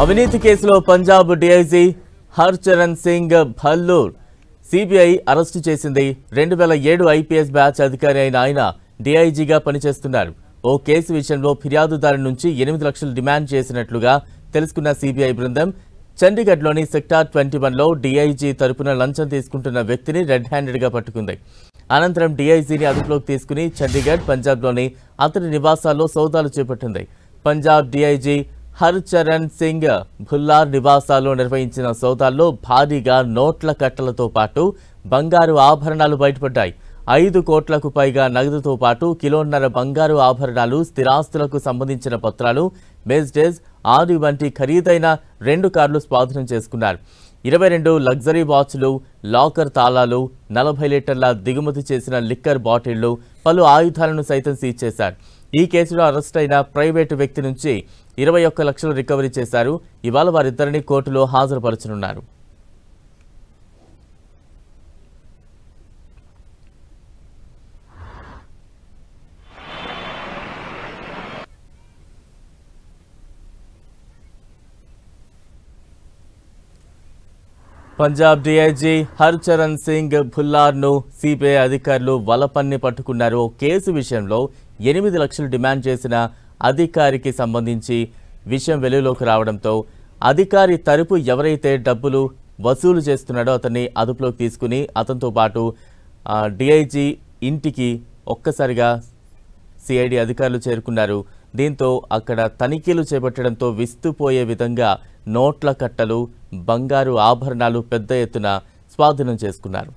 అవినీతి కేసులో Punjab DIG Harcharan Singh Bhullar CBI arrest చేసింది. 2007 ఐపీఎస్ బ్యాచ్ అధికారి అయిన ఆయన డీఐజీగా పనిచేస్తున్నారు. ఓ కేసు విషయంలో ఫిర్యాదుదారు నుంచి 8 లక్షలు డిమాండ్ చేసినట్లుగా తెలుసుకున్న సిబిఐ బృందం చండీగఢ్లోని సెక్టార్ 21లో డీఐజీ తరపున లంచం తీసుకుంటున్న వ్యక్తిని రెడ్ హ్యాండెడ్గా పట్టుకుంది. అనంతరం డీఐజీని అదుపులోకి తీసుకుని చండీగఢ్, పంజాబ్లోని అతని నివాసాల్లో సోదాలు చేపట్టింది. పంజాబ్ డీఐజీ హర్చరణ్ సింగ్ భుల్లార్ నివాసాల్లో నిర్వహించిన సోదాల్లో భారీగా నోట్ల కట్టలతో పాటు బంగారు ఆభరణాలు బయటపడ్డాయి. 5 కోట్లకు పైగా నగదుతో పాటు కిలోన్నర బంగారు ఆభరణాలు, స్థిరాస్తులకు సంబంధించిన పత్రాలు, మెర్సిడెస్ ఆడి వంటి ఖరీదైన 2 కార్లు స్వాధీనం చేసుకున్నారు. 22 లగ్జరీ వాచ్లు, లాకర్ తాళాలు, 40 లీటర్ల దిగుమతి చేసిన లిక్కర్ బాటిళ్లు, పలు ఆయుధాలను సైతం సీజ్ చేశారు. ఈ కేసులో అరెస్ట్ అయిన ప్రైవేటు వ్యక్తి నుంచి 21 లక్షలు రికవరీ చేశారు. ఇవాళ వారిద్దరిని కోర్టులో హాజరుపరచనున్నారు. పంజాబ్ డీఐజీ హర్చరణ్ సింగ్ భుల్లార్ను సిబిఐ అధికారులు వలపన్ని పట్టుకున్నారు. కేసు విషయంలో 8 లక్షలు డిమాండ్ చేసిన అధికారికి సంబంధించి విషయం వెలుగులోకి రావడంతో అధికారి తరపు ఎవరైతే డబ్బులు వసూలు చేస్తున్నాడో అతన్ని అదుపులోకి తీసుకుని అతనితో పాటు డీఐజీ ఇంటికి ఒక్కసారిగా సిఐడి అధికారులు చేరుకున్నారు. దీంతో అక్కడ తనిఖీలు చేపట్టడంతో విస్తుపోయే విధంగా నోట్ల కట్టలు, బంగారు ఆభరణాలు పెద్ద ఎత్తున స్వాధీనం చేసుకున్నారు.